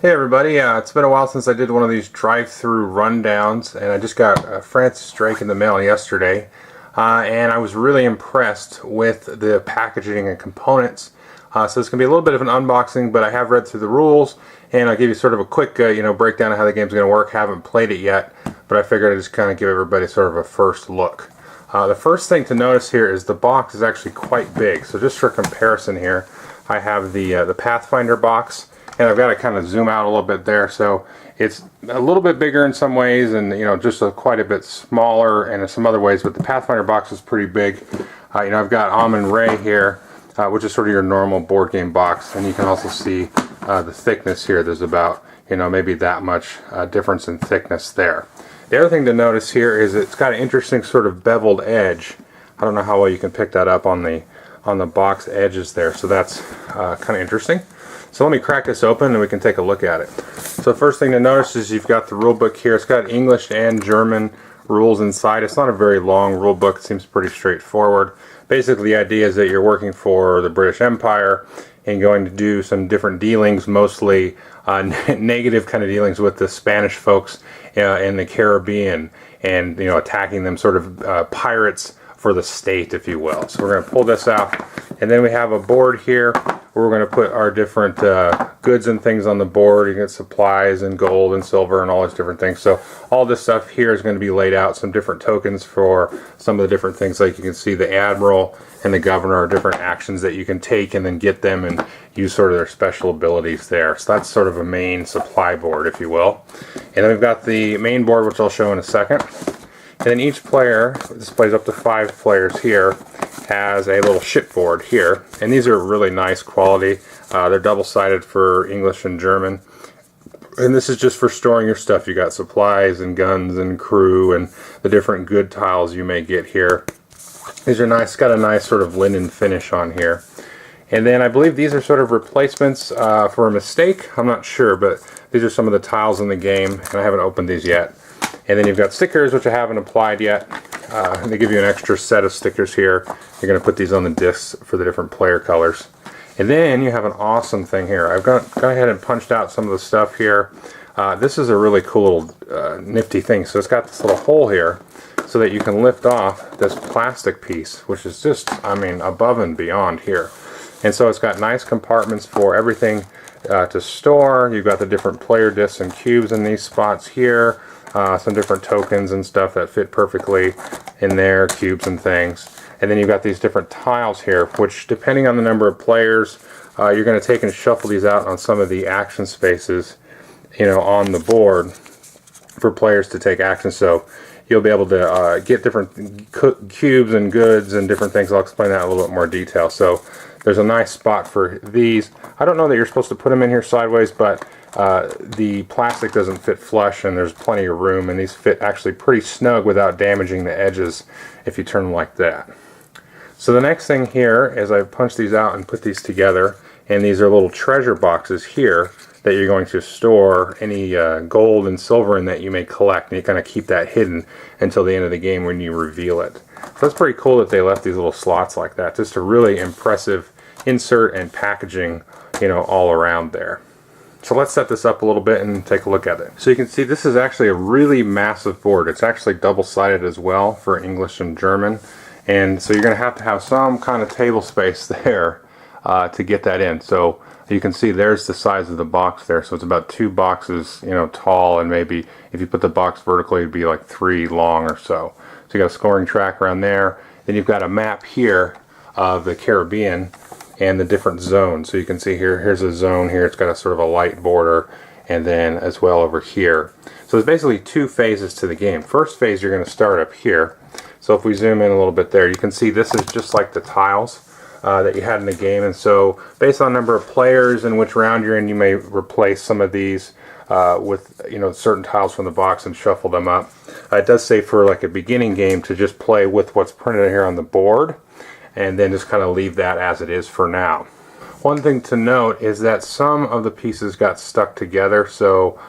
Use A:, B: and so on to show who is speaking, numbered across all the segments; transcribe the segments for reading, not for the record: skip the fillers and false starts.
A: Hey everybody, it's been a while since I did one of these drive-through rundowns, and I just got Francis Drake in the mail yesterday, and I was really impressed with the packaging and components. So it's going to be a little bit of an unboxing, but I have read through the rules, and I'll give you sort of a quick breakdown of how the game's going to work. Haven't played it yet, but I figured I'd just kind of give everybody sort of a first look. The first thing to notice here is the box is actually quite big. So just for comparison here, I have the Pathfinder box. And I've got to kind of zoom out a little bit there, so it's a little bit bigger in some ways, and just quite a bit smaller in some other ways. But the Pathfinder box is pretty big. I've got Amun-Re here, which is sort of your normal board game box, and you can also see the thickness here. There's about maybe that much difference in thickness there. The other thing to notice here is it's got an interesting sort of beveled edge. I don't know how well you can pick that up on the box edges there, so that's kind of interesting. So let me crack this open and we can take a look at it. So the first thing to notice is you've got the rule book here. It's got English and German rules inside. It's not a very long rule book. It seems pretty straightforward. Basically the idea is that you're working for the British Empire and going to do some different dealings, mostly negative kind of dealings with the Spanish folks in the Caribbean, and attacking them, sort of pirates for the state, if you will. So we're going to pull this out, and then we have a board here where we're going to put our different goods and things on the board. You get supplies and gold and silver and all these different things. So all this stuff here is going to be laid out, some different tokens for some of the different things. Like you can see the admiral and the governor are different actions that you can take and then get them and use sort of their special abilities there. So that's sort of a main supply board, if you will. And then we've got the main board, which I'll show in a second. And then each player, this plays up to 5 players here, has a little shipboard here. And these are really nice quality. They're double-sided for English and German. And this is just for storing your stuff. You got supplies and guns and crew and the different good tiles you may get here. These are nice. Got a nice sort of linen finish on here. And then I believe these are sort of replacements for a mistake. I'm not sure, but these are some of the tiles in the game, and I haven't opened these yet. And then you've got stickers, which I haven't applied yet. They give you an extra set of stickers here. You're going to put these on the discs for the different player colors. And then you have an awesome thing here. I've gone ahead and punched out some of the stuff here. This is a really cool little nifty thing. So it's got this little hole here so that you can lift off this plastic piece, which is just, above and beyond here. And so it's got nice compartments for everything to store. You've got the different player discs and cubes in these spots here. Some different tokens and stuff that fit perfectly in there, cubes and things. And then you've got these different tiles here, which depending on the number of players, you're going to take and shuffle these out on some of the action spaces, on the board for players to take action. So you'll be able to get different cubes and goods and different things. I'll explain that in a little bit more detail. So there's a nice spot for these. I don't know that you're supposed to put them in here sideways, but the plastic doesn't fit flush and there's plenty of room, and these fit actually pretty snug without damaging the edges if you turn them like that. So the next thing here is I punch these out and put these together, and these are little treasure boxes here that you're going to store any gold and silver in that you may collect, and you kind of keep that hidden until the end of the game when you reveal it. So that's pretty cool that they left these little slots like that. Just a really impressive insert and packaging, all around there. So let's set this up a little bit and take a look at it. So you can see this is actually a really massive board. It's actually double-sided as well for English and German. And so you're going to have some kind of table space there to get that in. So you can see there's the size of the box there. So it's about 2 boxes, tall, and maybe if you put the box vertically, it'd be like 3 long or so. So you got a scoring track around there. Then you've got a map here of the Caribbean and the different zones. So you can see here's a zone here. It's got a sort of a light border, and then as well over here. So there's basically 2 phases to the game. First phase, you're going to start up here. So if we zoom in a little bit there, you can see this is just like the tiles that you had in the game. And so based on number of players and which round you're in, you may replace some of these with certain tiles from the box and shuffle them up. It does say for like a beginning game to just play with what's printed here on the board, and then just kind of leave that as it is for now. One thing to note is that some of the pieces got stuck together, so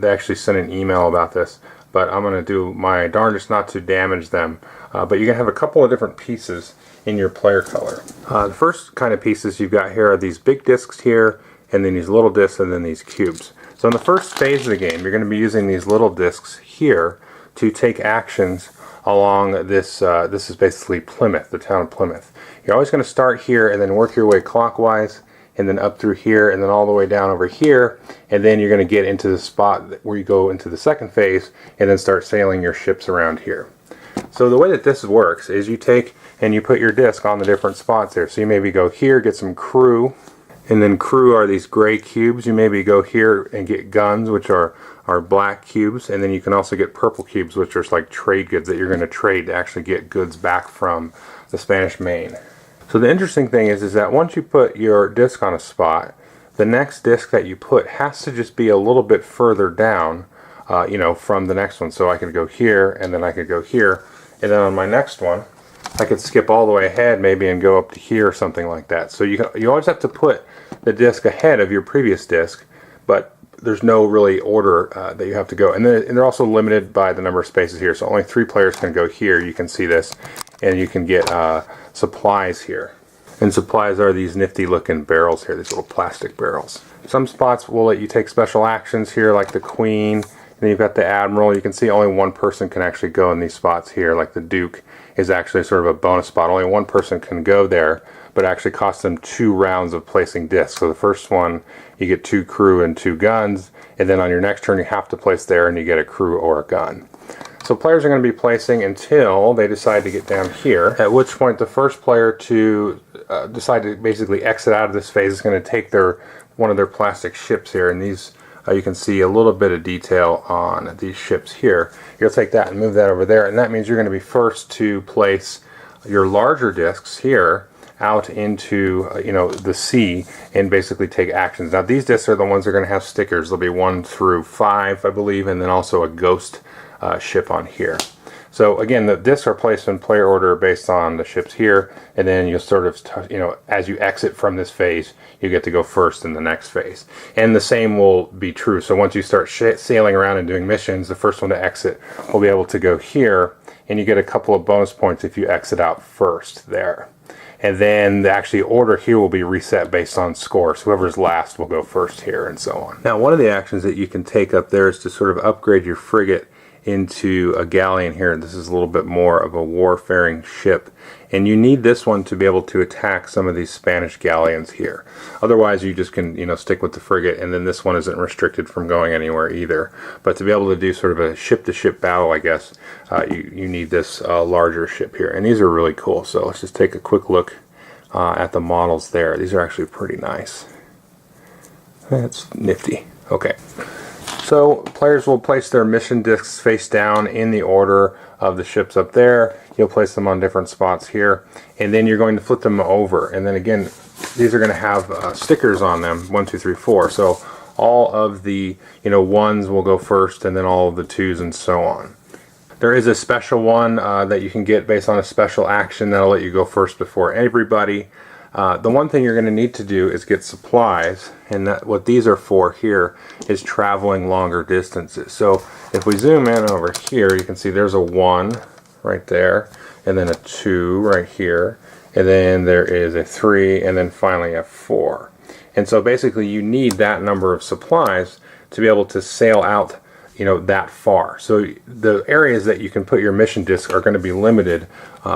A: they actually sent an email about this, but I'm going to do my darndest not to damage them. But you can have a couple of different pieces in your player color. The first kind of pieces you've got here are these big discs here, and then these little discs, and then these cubes. So in the first phase of the game, you're going to be using these little discs here to take actions along this. This is basically Plymouth, the town of Plymouth. You're always going to start here and then work your way clockwise, and then up through here, and then all the way down over here, and then you're going to get into the spot where you go into the second phase, and then start sailing your ships around here. So the way that this works is you take and you put your disc on the different spots here. So you maybe go here, get some crew, and then crew are these gray cubes. You maybe go here and get guns, which are black cubes, and then you can also get purple cubes, which are like trade goods that you're going to trade to actually get goods back from the Spanish Main. So the interesting thing is that once you put your disc on a spot, the next disc that you put has to just be a little bit further down, you know, from the next one. So I could go here, and then I could go here, and then on my next one, I could skip all the way ahead maybe and go up to here or something like that. So you always have to put the disc ahead of your previous disc, but there's no really order that you have to go. And they're also limited by the number of spaces here. So only 3 players can go here. You can see this, and you can get supplies here. And supplies are these nifty looking barrels here, these little plastic barrels. Some spots will let you take special actions here, like the Queen, and then you've got the Admiral. You can see only one person can actually go in these spots here, like the Duke is actually sort of a bonus spot. Only one person can go there, but it actually costs them 2 rounds of placing discs. So the first one, you get 2 crew and 2 guns, and then on your next turn you have to place there and you get a crew or a gun. So players are going to be placing until they decide to get down here, at which point the first player to decide to basically exit out of this phase is going to take one of their plastic ships here, and these you can see a little bit of detail on these ships here. You'll take that and move that over there, and that means you're going to be first to place your larger discs here out into you know, the sea and basically take actions. Now these discs are the ones that are going to have stickers. There'll be 1 through 5, I believe, and then also a ghost ship on here. So again, the discs are placed in player order based on the ships here, and then you'll sort of, you know, as you exit from this phase, you get to go first in the next phase. And the same will be true. So once you start sailing around and doing missions, the first one to exit will be able to go here, and you get a couple of bonus points if you exit out first there. And then the actual order here will be reset based on score. So whoever's last will go first here, and so on. Now, one of the actions that you can take up there is to sort of upgrade your frigate into a galleon here. This is a little bit more of a warfaring ship, and you need this one to be able to attack some of these Spanish galleons here. Otherwise you just can, you know, stick with the frigate, and then this one isn't restricted from going anywhere either. But to be able to do sort of a ship-to-ship battle, I guess, you need this larger ship here, and these are really cool. So let's just take a quick look at the models there. These are actually pretty nice. That's nifty. Okay. So players will place their mission discs face down in the order of the ships up there. You'll place them on different spots here, and then you're going to flip them over. And then again, these are going to have stickers on them, 1, 2, 3, 4. So all of the, you know, 1s will go first, and then all of the 2s, and so on. There is a special one that you can get based on a special action that'll let you go first before everybody. The one thing you're going to need to do is get supplies, and what these are for here is traveling longer distances. So if we zoom in over here, you can see there's a 1 right there, and then a 2 right here, and then there is a 3, and then finally a 4. And so basically you need that number of supplies to be able to sail out, you know, that far. So the areas that you can put your mission disc are going to be limited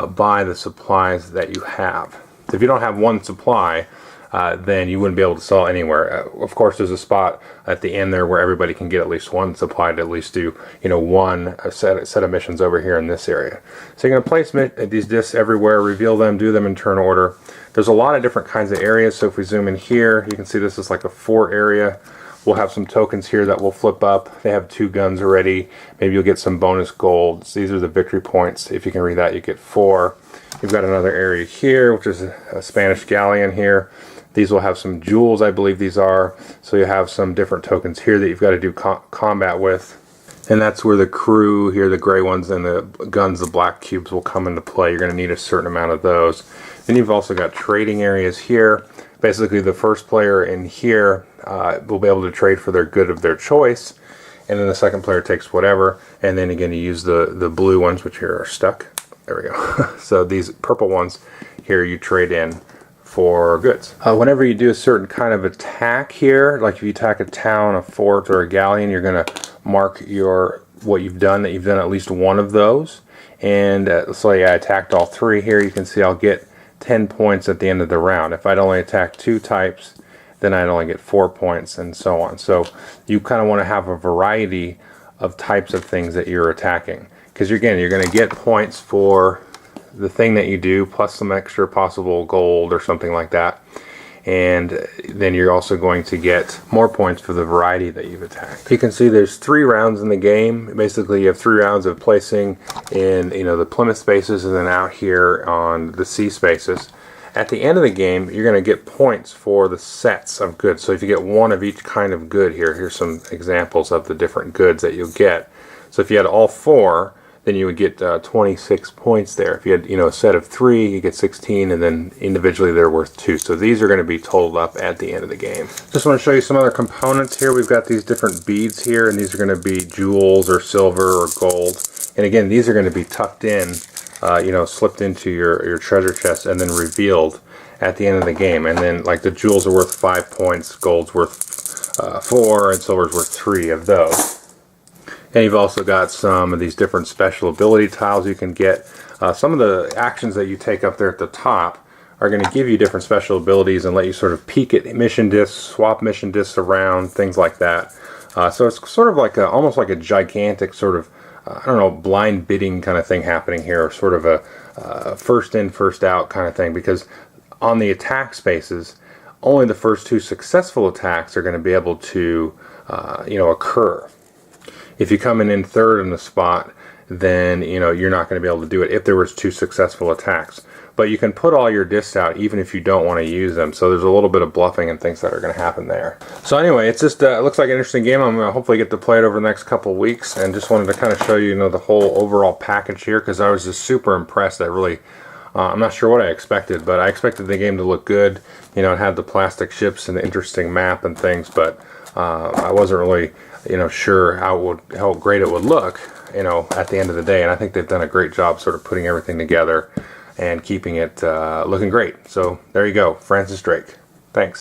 A: by the supplies that you have. If you don't have 1 supply, then you wouldn't be able to sell anywhere. Of course, there's a spot at the end there where everybody can get at least 1 supply to at least do, you know, one set of missions over here in this area. So you're going to place these discs everywhere, reveal them, do them in turn order. There's a lot of different kinds of areas. So if we zoom in here, you can see this is like a 4 area. We'll have some tokens here that will flip up. They have 2 guns already. Maybe you'll get some bonus golds. These are the victory points. If you can read that, you get 4. You've got another area here, which is a Spanish galleon here. These will have some jewels, I believe these are. So you have some different tokens here that you've got to do combat with. And that's where the crew here, the gray ones, and the guns, the black cubes, will come into play. You're going to need a certain amount of those. Then you've also got trading areas here. Basically, the first player in here will be able to trade for their good of their choice. And then the second player takes whatever. And then again, you use the blue ones, which here are stuck. There we go. So these purple ones here you trade in for goods. Whenever you do a certain kind of attack here, like if you attack a town, a fort, or a galleon, you're going to mark what you've done, that you've done at least one of those. And so yeah, I attacked all 3 here. You can see I'll get 10 points at the end of the round. If I'd only attacked 2 types, then I'd only get 4 points, and so on. So you kind of want to have a variety of types of things that you're attacking, because again, you're going to get points for the thing that you do plus some extra possible gold or something like that, and then you're also going to get more points for the variety that you've attacked. You can see there's 3 rounds in the game. Basically you have 3 rounds of placing in the Plymouth spaces and then out here on the sea spaces. At the end of the game, you're going to get points for the sets of goods. So if you get 1 of each kind of good here's some examples of the different goods that you'll get. So if you had all 4, then you would get 26 points there. If you had a set of 3, you get 16, and then individually they're worth 2. So these are going to be totaled up at the end of the game. Just want to show you some other components here. We've got these different beads here, and these are going to be jewels or silver or gold. And again, these are going to be tucked in, slipped into your treasure chest and then revealed at the end of the game. And then like the jewels are worth 5 points, gold's worth 4, and silver's worth 3 of those. And you've also got some of these different special ability tiles you can get. Some of the actions that you take up there at the top are going to give you different special abilities and let you sort of peek at mission discs, swap mission discs around, things like that. So it's sort of like almost like a gigantic sort of blind bidding kind of thing happening here, or sort of a first in, first out kind of thing, because on the attack spaces, only the first 2 successful attacks are going to be able to, occur. If you come in 3rd in the spot, then you're not going to be able to do it if there was 2 successful attacks. But you can put all your discs out even if you don't want to use them. So there's a little bit of bluffing and things that are going to happen there. So anyway, it's just it looks like an interesting game. I'm going to hopefully get to play it over the next couple weeks, and just wanted to kind of show you the whole overall package here, because I was just super impressed. I'm not sure what I expected, but I expected the game to look good. It had the plastic ships and the interesting map and things, but I wasn't really sure how great it would look at the end of the day. And I think they've done a great job sort of putting everything together and keeping it looking great. So there you go, Francis Drake. Thanks.